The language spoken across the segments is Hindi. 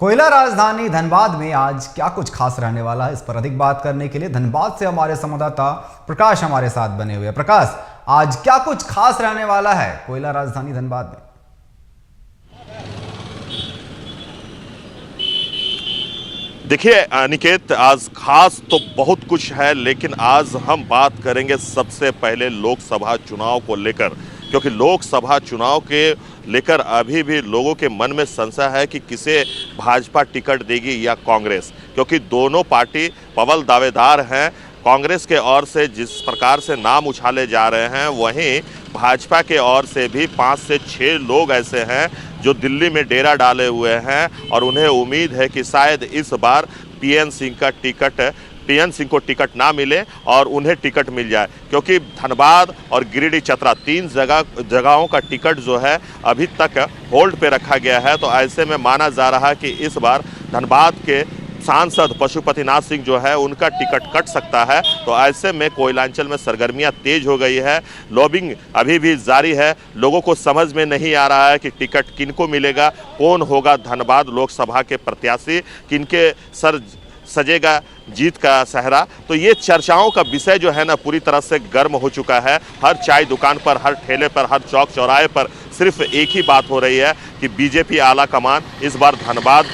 कोयला राजधानी धनबाद में आज क्या कुछ खास रहने वाला है, इस पर अधिक बात करने के लिए धनबाद से हमारे संवाददाता प्रकाश हमारे साथ बने हुए हैं। प्रकाश, आज क्या कुछ खास रहने वाला है कोयला राजधानी धनबाद में? देखिए अनिकेत, आज खास तो बहुत कुछ है, लेकिन आज हम बात करेंगे सबसे पहले लोकसभा चुनाव को लेकर, क्योंकि लोकसभा चुनाव के लेकर अभी भी लोगों के मन में संशय है कि किसे भाजपा टिकट देगी या कांग्रेस, क्योंकि दोनों पार्टी प्रबल दावेदार हैं। कांग्रेस के ओर से जिस प्रकार से नाम उछाले जा रहे हैं, वहीं भाजपा के ओर से भी 5 से 6 लोग ऐसे हैं जो दिल्ली में डेरा डाले हुए हैं और उन्हें उम्मीद है कि शायद इस बार पीएन सिंह को टिकट ना मिले और उन्हें टिकट मिल जाए, क्योंकि धनबाद और गिरिडीह चतरा 3 जगहों का टिकट जो है अभी तक होल्ड पे रखा गया है। तो ऐसे में माना जा रहा है कि इस बार धनबाद के सांसद पशुपतिनाथ सिंह जो है उनका टिकट कट सकता है। तो ऐसे में कोयलांचल में सरगर्मियां तेज हो गई है, लॉबिंग अभी भी जारी है। लोगों को समझ में नहीं आ रहा है कि टिकट किनको मिलेगा, कौन होगा धनबाद लोकसभा के प्रत्याशी, किनके सर सजेगा जीत का सहरा। तो ये चर्चाओं का विषय जो है ना पूरी तरह से गर्म हो चुका है। हर चाय दुकान पर, हर ठेले पर, हर चौक चौराहे पर सिर्फ एक ही बात हो रही है कि बीजेपी आला कमान इस बार धनबाद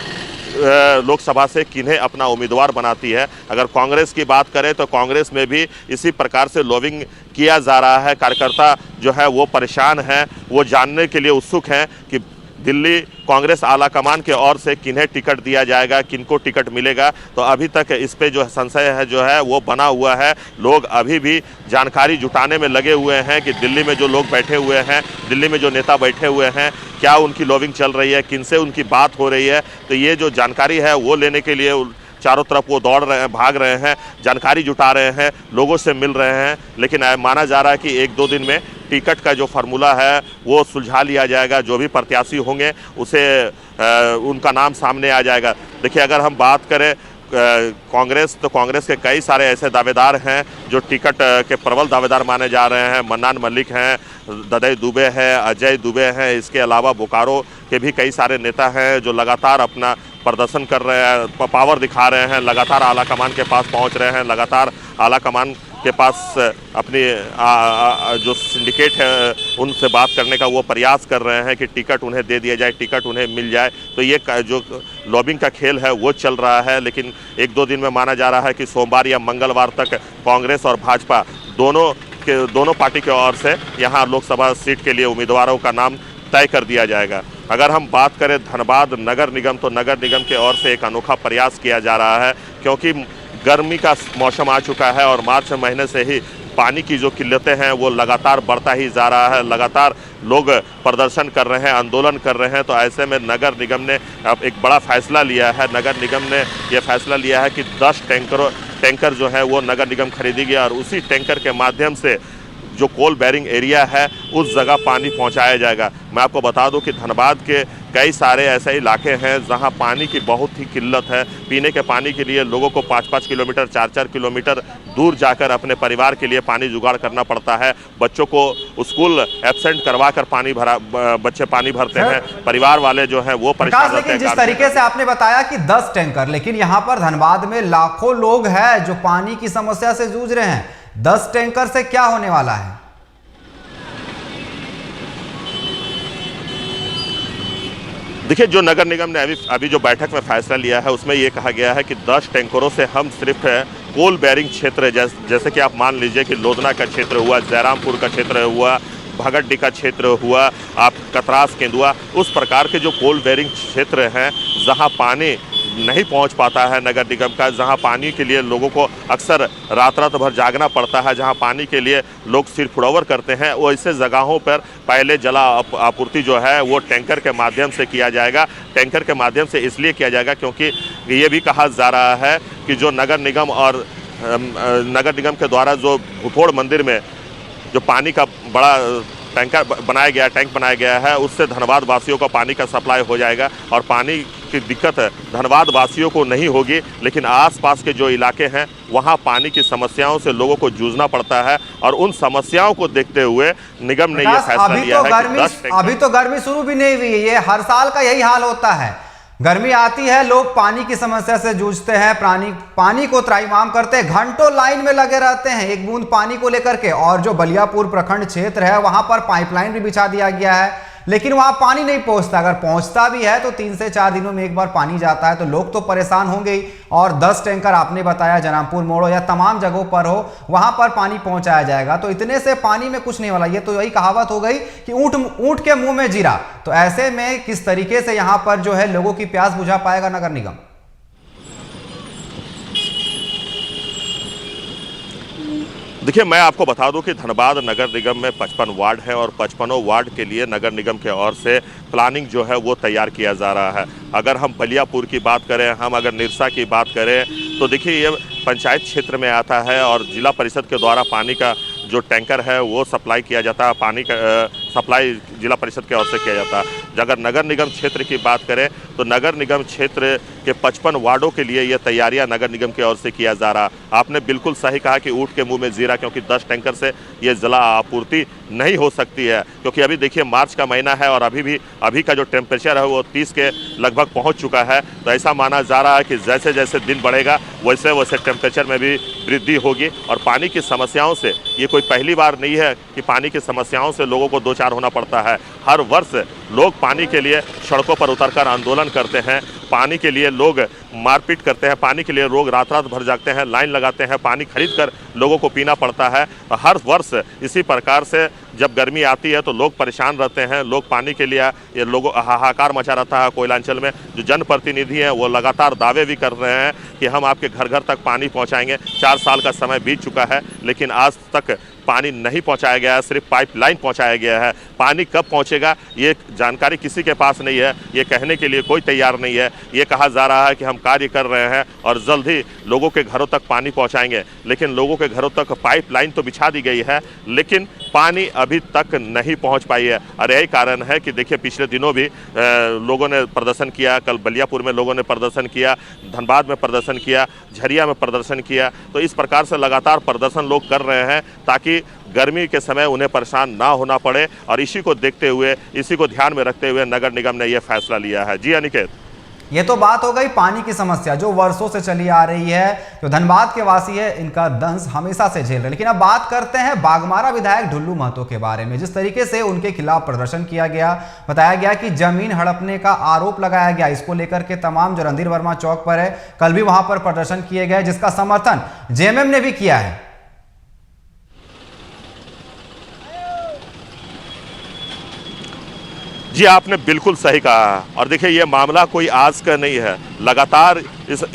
लोकसभा से किन्हें अपना उम्मीदवार बनाती है। अगर कांग्रेस की बात करें तो कांग्रेस में भी इसी प्रकार से लॉबिंग किया जा रहा है। कार्यकर्ता जो है वो परेशान हैं, वो जानने के लिए उत्सुक हैं कि दिल्ली कांग्रेस आला कमान के ओर से किन्हें टिकट दिया जाएगा, किनको टिकट मिलेगा। तो अभी तक इस पे जो संशय है जो है वो बना हुआ है। लोग अभी भी जानकारी जुटाने में लगे हुए हैं कि दिल्ली में जो लोग बैठे हुए हैं, दिल्ली में जो नेता बैठे हुए हैं, क्या उनकी लॉबिंग चल रही है, किनसे उनकी बात हो रही है। तो ये जो जानकारी है वो लेने के लिए चारों तरफ वो दौड़ रहे हैं, भाग रहे हैं, जानकारी जुटा रहे हैं, लोगों से मिल रहे हैं। लेकिन माना जा रहा है कि 1-2 दिन में टिकट का जो फार्मूला है वो सुलझा लिया जाएगा। जो भी प्रत्याशी होंगे उसे उनका नाम सामने आ जाएगा। देखिए, अगर हम बात करें कांग्रेस, तो कांग्रेस के कई सारे ऐसे दावेदार हैं जो टिकट के प्रबल दावेदार माने जा रहे हैं। मन्नान मल्लिक हैं, ददई दुबे हैं, अजय दुबे हैं। इसके अलावा बोकारो के भी कई सारे नेता हैं जो लगातार अपना प्रदर्शन कर रहे हैं, पावर दिखा रहे हैं, लगातार आला कमान के पास पहुंच रहे हैं, लगातार आला कमान के पास अपनी जो सिंडिकेट है उनसे बात करने का वो प्रयास कर रहे हैं कि टिकट उन्हें दे दिया जाए, टिकट उन्हें मिल जाए। तो ये जो लॉबिंग का खेल है वो चल रहा है। लेकिन 1-2 दिन में माना जा रहा है कि सोमवार या मंगलवार तक कांग्रेस और भाजपा दोनों पार्टी की ओर से यहाँ लोकसभा सीट के लिए उम्मीदवारों का नाम तय कर दिया जाएगा। अगर हम बात करें धनबाद नगर निगम, तो नगर निगम की ओर से एक अनोखा प्रयास किया जा रहा है, क्योंकि गर्मी का मौसम आ चुका है और मार्च महीने से ही पानी की जो किल्लतें हैं वो लगातार बढ़ता ही जा रहा है। लगातार लोग प्रदर्शन कर रहे हैं, आंदोलन कर रहे हैं। तो ऐसे में नगर निगम ने अब एक बड़ा फैसला लिया है। नगर निगम ने यह फैसला लिया है कि 10 टैंकर जो है वो नगर निगम खरीदेगी और उसी टैंकर के माध्यम से जो कोल बेरिंग एरिया है उस जगह पानी पहुंचाया जाएगा। मैं आपको बता दूं कि धनबाद के कई सारे ऐसे इलाके हैं जहां पानी की बहुत ही किल्लत है। पीने के पानी के लिए लोगों को 5-5 किलोमीटर, 4-4 किलोमीटर दूर जाकर अपने परिवार के लिए पानी जुगाड़ करना पड़ता है। बच्चों को स्कूल एब्सेंट करवा कर बच्चे पानी भरते हैं। परिवार वाले जो हैं वो परेशान रहते हैं। जिस तरीके से आपने बताया कि 10 टैंकर, लेकिन यहाँ पर धनबाद में लाखों लोग हैं जो पानी की समस्या से जूझ रहे हैं। 10 टैंकर से क्या होने वाला है? देखिए, जो नगर निगम ने अभी जो बैठक में फैसला लिया है उसमें ये कहा गया है कि 10 टैंकरों से हम सिर्फ कोल बेरिंग क्षेत्र जैसे कि आप मान लीजिए कि लोधना का क्षेत्र हुआ, जयरामपुर का क्षेत्र हुआ, भगतडी का क्षेत्र हुआ, आप कतरास केंदुआ, उस प्रकार के जो कोल बेरिंग क्षेत्र हैं जहां पानी नहीं पहुंच पाता है नगर निगम का, जहां पानी के लिए लोगों को अक्सर रात भर जागना पड़ता है, जहां पानी के लिए लोग सिर फुड़ौवर करते हैं, वो ऐसे जगहों पर पहले जला आपूर्ति जो है वो टैंकर के माध्यम से किया जाएगा। टैंकर के माध्यम से इसलिए किया जाएगा क्योंकि ये भी कहा जा रहा है कि जो नगर निगम के द्वारा जो भूतोड़ मंदिर में जो पानी का बड़ा टैंक बनाया गया है उससे धनबाद वासियों को पानी का सप्लाई हो जाएगा और पानी की दिक्कत धनबाद वासियों को नहीं होगी। लेकिन आसपास के जो इलाके हैं वहां पानी की समस्याओं से लोगों को जूझना पड़ता है और उन समस्याओं को देखते हुए निगम ने यह फैसला लिया है कि 10 अभी तो गर्मी शुरू भी नहीं हुई है, ये हर साल का यही हाल होता है। गर्मी आती है, लोग पानी की समस्या से जूझते हैं, पानी को त्राहिमाम करते हैं, घंटों लाइन में लगे रहते हैं एक बूंद पानी को लेकर के। और जो बलियापुर प्रखंड क्षेत्र है वहां पर पाइपलाइन भी बिछा दिया गया है, लेकिन वहां पानी नहीं पहुंचता। अगर पहुंचता भी है तो 3 से 4 दिनों में एक बार पानी जाता है, तो लोग तो परेशान होंगे ही। और 10 टैंकर आपने बताया जनापुर मोड़ या तमाम जगहों पर हो, वहां पर पानी पहुंचाया जाएगा, तो इतने से पानी में कुछ नहीं वाला। ये तो यही कहावत हो गई कि ऊंट के मुंह में जीरा। तो ऐसे में किस तरीके से यहां पर जो है लोगों की प्यास बुझा पाएगा नगर निगम? देखिए, मैं आपको बता दूं कि धनबाद नगर निगम में 55 वार्ड है और 55 वार्ड के लिए नगर निगम के ओर से प्लानिंग जो है वो तैयार किया जा रहा है। अगर हम बलियापुर की बात करें, हम अगर निरसा की बात करें, तो देखिए ये पंचायत क्षेत्र में आता है और जिला परिषद के द्वारा पानी का जो टैंकर है वो सप्लाई किया जाता है, पानी का सप्लाई जिला परिषद की ओर से किया जाता है। अगर नगर निगम क्षेत्र की बात करें तो नगर निगम क्षेत्र के 55 वार्डों के लिए ये तैयारियां नगर निगम की ओर से किया जा रहा। आपने बिल्कुल सही कहा कि ऊंट के मुंह में जीरा, क्योंकि 10 टैंकर से ये जला आपूर्ति नहीं हो सकती है। क्योंकि अभी देखिए मार्च का महीना है और अभी का जो टेम्परेचर है वो 30 के लगभग पहुंच चुका है। तो ऐसा माना जा रहा है कि जैसे जैसे दिन बढ़ेगा वैसे वैसे टेम्परेचर में भी वृद्धि होगी। और पानी की समस्याओं से ये कोई पहली बार नहीं है कि पानी की समस्याओं से लोगों को दो चार होना पड़ता है। हर वर्ष लोग पानी के लिए सड़कों पर उतरकर आंदोलन करते हैं, पानी के लिए लोग मारपीट करते हैं, पानी के लिए लोग रात रात भर जागते हैं, लाइन लगाते हैं, पानी खरीद कर लोगों को पीना पड़ता है। हर वर्ष इसी प्रकार से जब गर्मी आती है तो लोग परेशान रहते हैं, लोग पानी के लिए ये लोगों हाहाकार मचा रहता है। कोयलांचल में जो जनप्रतिनिधि हैं वो लगातार दावे भी कर रहे हैं कि हम आपके घर घर तक पानी पहुंचाएंगे। 4 साल का समय बीत चुका है लेकिन आज तक पानी नहीं पहुंचाया गया है, सिर्फ पाइपलाइन पहुंचाया गया है। पानी कब पहुंचेगा ये जानकारी किसी के पास नहीं है, ये कहने के लिए कोई तैयार नहीं है। ये कहा जा रहा है कि हम कार्य कर रहे हैं और जल्द ही लोगों के घरों तक पानी पहुंचाएंगे, लेकिन लोगों के घरों तक पाइपलाइन तो बिछा दी गई है लेकिन पानी अभी तक नहीं पहुंच पाई है। और यही कारण है कि देखिए पिछले दिनों भी लोगों ने प्रदर्शन किया, कल बलियापुर में लोगों ने प्रदर्शन किया, धनबाद में प्रदर्शन किया, झरिया में प्रदर्शन किया। तो इस प्रकार से लगातार प्रदर्शन लोग कर रहे हैं ताकि गर्मी के समय उन्हें परेशान ना होना पड़े। और इसी को देखते हुए, इसी को ध्यान में रखते हुए नगर निगम ने यह फैसला लिया है। जी अनिकेत, ये तो बात हो गई पानी की समस्या जो वर्षों से चली आ रही है। जो धनबाद के वासी है इनका दंश हमेशा से झेल रहे। लेकिन अब बात करते हैं बाघमारा विधायक ढुल्लू महतो के बारे में। जिस तरीके से उनके खिलाफ प्रदर्शन किया गया, बताया गया कि जमीन हड़पने का आरोप लगाया गया। इसको लेकर के तमाम जो रणधीर वर्मा चौक पर है, कल भी वहां पर प्रदर्शन किए गए जिसका समर्थन जेएमएम ने भी किया है। जी आपने बिल्कुल सही कहा। और देखिए ये मामला कोई आज का नहीं है, लगातार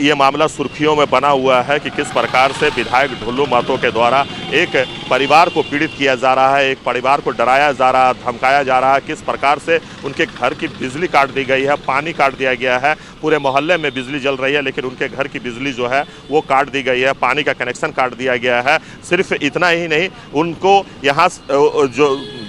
ये मामला सुर्खियों में बना हुआ है कि किस प्रकार से विधायक ढुल्लू महतो के द्वारा एक परिवार को पीड़ित किया जा रहा है, एक परिवार को डराया जा रहा है, धमकाया जा रहा है। किस प्रकार से उनके घर की बिजली काट दी गई है, पानी काट दिया गया है, पूरे मोहल्ले में बिजली जल रही है लेकिन उनके घर की बिजली जो है वो काट दी गई है, पानी का कनेक्शन काट दिया गया है। सिर्फ इतना ही नहीं, उनको यहाँ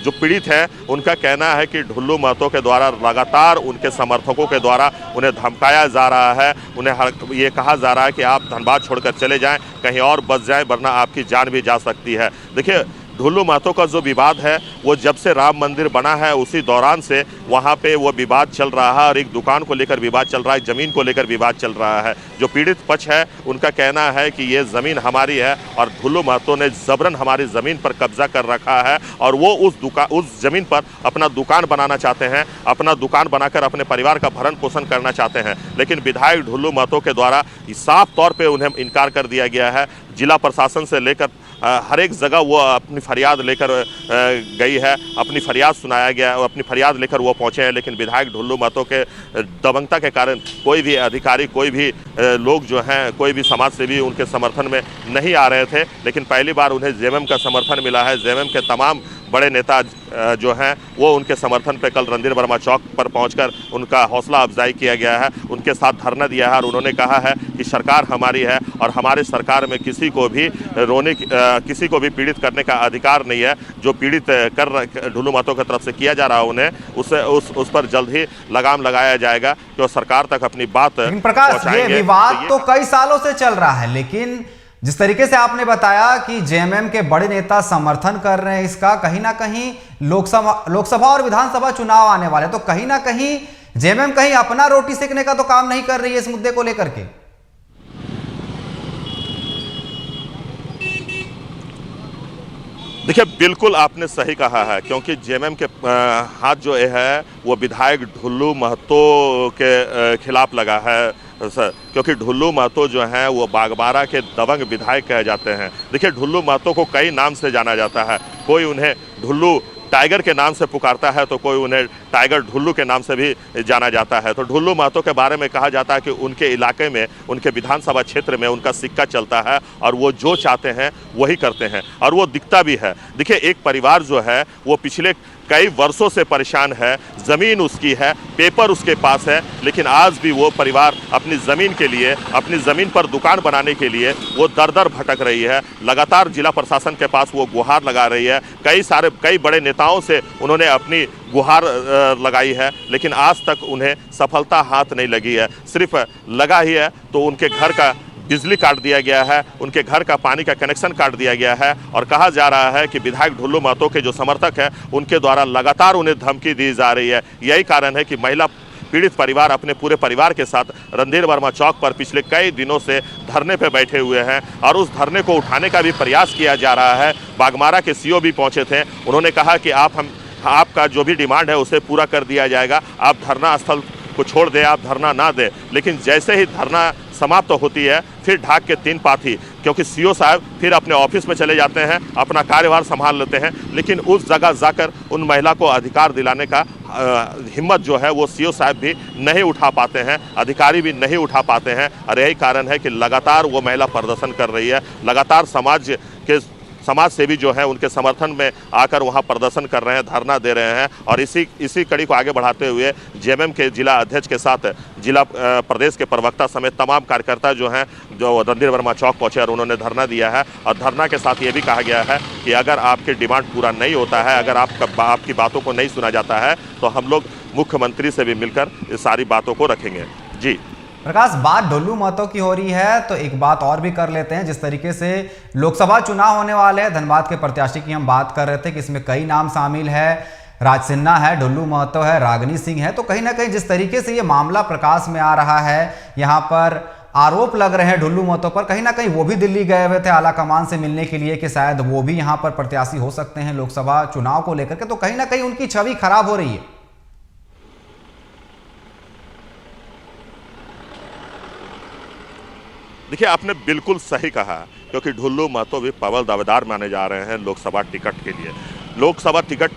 जो पीड़ित है उनका कहना है कि ढुल्लू महतो के द्वारा लगातार उनके समर्थकों के द्वारा उन्हें धमकाया जा रहा है। उन्हें ये कहा जा रहा है कि आप धनबाद छोड़कर चले जाएं, कहीं और बस जाएं, वरना आपकी जान भी जा सकती है। देखिए ढुल्लू महतो का जो विवाद है वो जब से राम मंदिर बना है उसी दौरान से वहाँ पे वो विवाद चल रहा है और एक दुकान को लेकर विवाद चल रहा है, ज़मीन को लेकर विवाद चल रहा है। जो पीड़ित पक्ष है उनका कहना है कि ये ज़मीन हमारी है और ढुल्लू महतो ने जबरन हमारी ज़मीन पर कब्जा कर रखा है और वो उस ज़मीन पर अपना दुकान बनाना चाहते हैं, अपना दुकान बनाकर अपने परिवार का भरण पोषण करना चाहते हैं। लेकिन विधायक ढुल्लू महतो के द्वारा साफ तौर पर उन्हें इनकार कर दिया गया है। जिला प्रशासन से लेकर हर एक जगह वो अपनी फरियाद लेकर गई है, अपनी फरियाद सुनाया गया, अपनी फरियाद लेकर वो पहुंचे हैं। लेकिन विधायक ढुल्लू महतो के दबंगता के कारण कोई भी अधिकारी, कोई भी लोग जो हैं, कोई भी समाज सेवी उनके समर्थन में नहीं आ रहे थे। लेकिन पहली बार उन्हें जेएमएम का समर्थन मिला है। जेएमएम के तमाम बड़े नेता जो हैं वो उनके समर्थन पे कल रणधीर वर्मा चौक पर पहुंचकर उनका हौसला अफजाई किया गया है, उनके साथ धरना दिया है और उन्होंने कहा है कि सरकार हमारी है और हमारे सरकार में किसी को भी पीड़ित करने का अधिकार नहीं है। जो पीड़ित कर ढुल्लू महतो की तरफ से किया जा रहा है उन्हें उस पर जल्द ही लगाम लगाया जाएगा कि सरकार तक अपनी बात प्रकाश, ये विवाद तो कई सालों से चल रहा है लेकिन जिस तरीके से आपने बताया कि जेएमएम के बड़े नेता समर्थन कर रहे हैं इसका, कहीं ना कहीं लोकसभा और विधानसभा चुनाव आने वाले, तो कहीं ना कहीं जेएमएम कहीं अपना रोटी सेकने का तो काम नहीं कर रही है इस मुद्दे को लेकर के? देखिए, बिल्कुल आपने सही कहा है, क्योंकि जेएमएम के हाथ जो है वो विधायक ढुल्लू महतो के खिलाफ लगा है सर, क्योंकि ढुल्लू महतो जो हैं वो बागबारा के दबंग विधायक कहे जाते हैं। देखिए, ढुल्लू महतो को कई नाम से जाना जाता है। कोई उन्हें ढुल्लू टाइगर के नाम से पुकारता है, तो कोई उन्हें टाइगर ढुल्लू के नाम से भी जाना जाता है। तो ढुल्लू महतो के बारे में कहा जाता है कि उनके इलाके में, उनके विधानसभा क्षेत्र में उनका सिक्का चलता है और वो जो चाहते हैं वही करते हैं, और वो दिखता भी है। देखिए, एक परिवार जो है वो पिछले कई वर्षों से परेशान है, ज़मीन उसकी है, पेपर उसके पास है, लेकिन आज भी वो परिवार अपनी ज़मीन के लिए, अपनी ज़मीन पर दुकान बनाने के लिए वो दर दर भटक रही है। लगातार जिला प्रशासन के पास वो गुहार लगा रही है। कई बड़े नेताओं से उन्होंने अपनी गुहार लगाई है, लेकिन आज तक उन्हें सफलता हाथ नहीं लगी है। सिर्फ लगा ही है तो उनके घर का बिजली काट दिया गया है, उनके घर का पानी का कनेक्शन काट दिया गया है, और कहा जा रहा है कि विधायक ढुल्लू महतो के जो समर्थक हैं उनके द्वारा लगातार उन्हें धमकी दी जा रही है। यही कारण है कि महिला पीड़ित परिवार अपने पूरे परिवार के साथ रणधीर वर्मा चौक पर पिछले कई दिनों से धरने पर बैठे हुए हैं, और उस धरने को उठाने का भी प्रयास किया जा रहा है। बागमारा के सीओ भी पहुंचे थे, उन्होंने कहा कि आपका जो भी डिमांड है उसे पूरा कर दिया जाएगा, आप धरना स्थल को छोड़ दें, आप धरना ना दें। लेकिन जैसे ही धरना समाप्त होती है, फिर ढाक के तीन पाथी, क्योंकि सीओ साहब फिर अपने ऑफिस में चले जाते हैं, अपना कार्यभार संभाल लेते हैं, लेकिन उस जगह जाकर उन महिला को अधिकार दिलाने का हिम्मत जो है वो सीओ साहब भी नहीं उठा पाते हैं, अधिकारी भी नहीं उठा पाते हैं। और यही कारण है कि लगातार वो महिला प्रदर्शन कर रही है, लगातार समाज सेवी जो है उनके समर्थन में आकर वहां प्रदर्शन कर रहे हैं, धरना दे रहे हैं। और इसी कड़ी को आगे बढ़ाते हुए जेएमएम के जिला अध्यक्ष के साथ जिला प्रदेश के प्रवक्ता समेत तमाम कार्यकर्ता जो हैं जो रणधीर वर्मा चौक पहुंचे और उन्होंने धरना दिया है। और धरना के साथ ये भी कहा गया है कि अगर आपके डिमांड पूरा नहीं होता है, अगर आपकी बातों को नहीं सुना जाता है, तो हम लोग मुख्यमंत्री से भी मिलकर इस सारी बातों को रखेंगे। जी प्रकाश, बात ढुल्लू महतो की हो रही है तो एक बात और भी कर लेते हैं। जिस तरीके से लोकसभा चुनाव होने वाले हैं, धनबाद के प्रत्याशी की हम बात कर रहे थे कि इसमें कई नाम शामिल है, राज सिन्हा है, ढुल्लू महतो है, रागिनी सिंह है। तो कहीं ना कहीं जिस तरीके से ये मामला प्रकाश में आ रहा है, यहाँ पर आरोप लग रहे हैं ढुल्लू महतो पर, कहीं ना कहीं वो भी दिल्ली गए हुए थे आला कमान से मिलने के लिए कि शायद वो भी यहाँ पर प्रत्याशी हो सकते हैं लोकसभा चुनाव को लेकर के। तो कहीं ना कहीं उनकी छवि खराब हो रही है। देखिए, आपने बिल्कुल सही कहा, क्योंकि ढुल्लू महतो भी प्रबल दावेदार माने जा रहे हैं लोकसभा टिकट के लिए। लोकसभा टिकट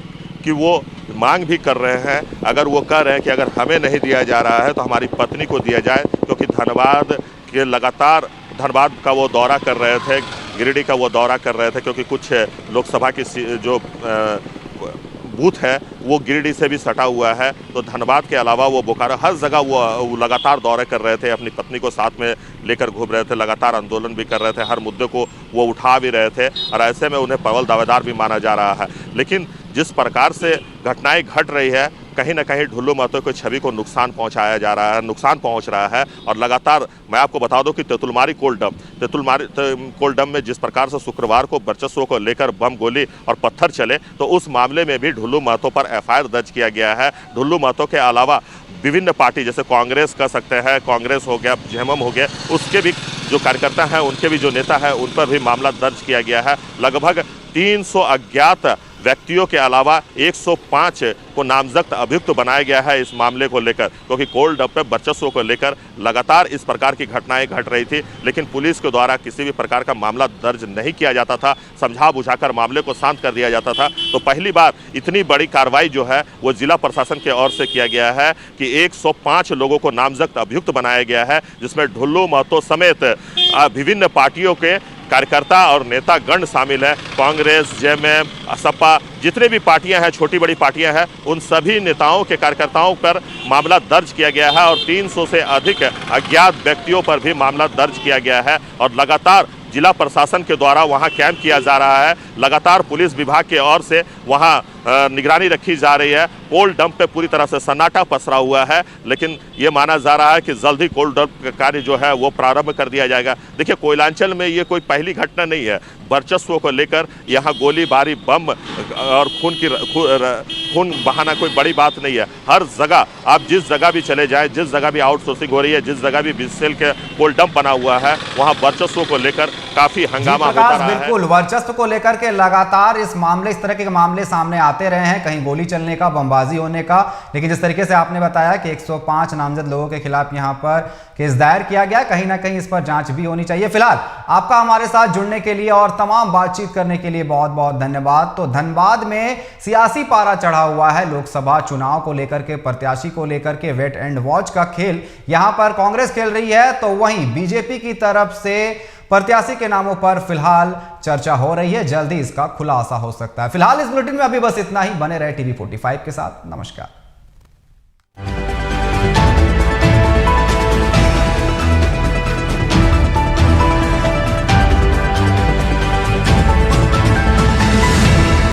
की वो मांग भी कर रहे हैं। अगर वो कह रहे हैं कि अगर हमें नहीं दिया जा रहा है तो हमारी पत्नी को दिया जाए, क्योंकि धनबाद का वो दौरा कर रहे थे, गिरिडीह का वो दौरा कर रहे थे, क्योंकि कुछ लोकसभा की जो बूथ है वो गिरिडीह से भी सटा हुआ है। तो धनबाद के अलावा वो बोकारो, हर जगह वो लगातार दौरे कर रहे थे, अपनी पत्नी को साथ में लेकर घूम रहे थे, लगातार आंदोलन भी कर रहे थे, हर मुद्दे को वो उठा भी रहे थे, और ऐसे में उन्हें प्रबल दावेदार भी माना जा रहा है। लेकिन जिस प्रकार से घटनाएं घट रही है, कहीं ना कहीं ढुल्लू महतो की छवि को नुकसान पहुंच रहा है। और लगातार मैं आपको बता दूं कि तेतुलमारी कोल डैम में जिस प्रकार से शुक्रवार को वर्चस्व को लेकर बम, गोली और पत्थर चले, तो उस मामले में भी ढुल्लू महतो पर एफआईआर दर्ज किया गया है। ढुल्लू महतो के अलावा विभिन्न पार्टी, जैसे कांग्रेस कह सकते हैं, कांग्रेस हो गया, जेएमएम हो गया, उसके भी जो कार्यकर्ता हैं, उनके भी जो नेता हैं, उन पर भी मामला दर्ज किया गया है। लगभग 300 अज्ञात व्यक्तियों के अलावा 105 को नामजद अभियुक्त बनाया गया है इस मामले को लेकर, क्योंकि कोल डैम पे वर्चस्व को लेकर लगातार इस प्रकार की घटनाएं घट रही थी, लेकिन पुलिस के द्वारा किसी भी प्रकार का मामला दर्ज नहीं किया जाता था, समझा बुझाकर मामले को शांत कर दिया जाता था। तो पहली बार इतनी बड़ी कार्रवाई जो है वो जिला प्रशासन की ओर से किया गया है कि 105 लोगों को नामजद अभियुक्त बनाया गया है, जिसमें ढुल्लू महतो समेत विभिन्न पार्टियों के कार्यकर्ता और नेता गण शामिल है। कांग्रेस, जेएमएम, सपा, जितने भी पार्टियां हैं, छोटी बड़ी पार्टियां हैं, उन सभी नेताओं के कार्यकर्ताओं पर मामला दर्ज किया गया है, और 300 से अधिक अज्ञात व्यक्तियों पर भी मामला दर्ज किया गया है। और लगातार जिला प्रशासन के द्वारा वहां कैंप किया जा रहा है, लगातार पुलिस विभाग की ओर से वहां निगरानी रखी जा रही है। कोल डंप पे पूरी तरह से सन्नाटा पसरा हुआ है, लेकिन ये माना जा रहा है कि जल्द ही कोल डंप का कार्य जो है वो प्रारंभ कर दिया जाएगा। देखिए, कोयलांचल में ये कोई पहली घटना नहीं है। वर्चस्व को लेकर यहाँ गोलीबारी, बम और खून बहाना कोई बड़ी बात नहीं है। हर जगह आप जिस जगह भी चले जाएं, जिस जगह भी आउटसोर्सिंग हो रही है, जिस जगह भी बीएसएल के कोल डंप बना हुआ है, वहाँ वर्चस्व को लेकर काफी हंगामा होता रहा है। बिल्कुल, वर्चस्व को लेकर के लगातार इस तरह के मामले सामने आते रहे हैं, कहीं गोली चलने का, बमबाजी होने का। लेकिन जिस तरीके से आपने बताया कि 105 नामजद लोगों के खिलाफ यहाँ पर केस दायर किया गया, कहीं ना कहीं इस पर जांच भी होनी चाहिए। फिलहाल आपका हमारे साथ जुड़ने के लिए और तमाम बातचीत करने के लिए बहुत बहुत धन्यवाद। तो धनबाद में सियासी पारा चढ़ा हुआ है लोकसभा चुनाव को लेकर के, प्रत्याशी को लेकर के वेट एंड वॉच का खेल यहां पर कांग्रेस खेल रही है, तो वहीं बीजेपी की तरफ से प्रत्याशी के नामों पर फिलहाल चर्चा हो रही है। जल्दी इसका खुलासा हो सकता है। फिलहाल इस बुलेटिन में अभी बस इतना ही। बने रहे टीवी 45 के साथ। नमस्कार।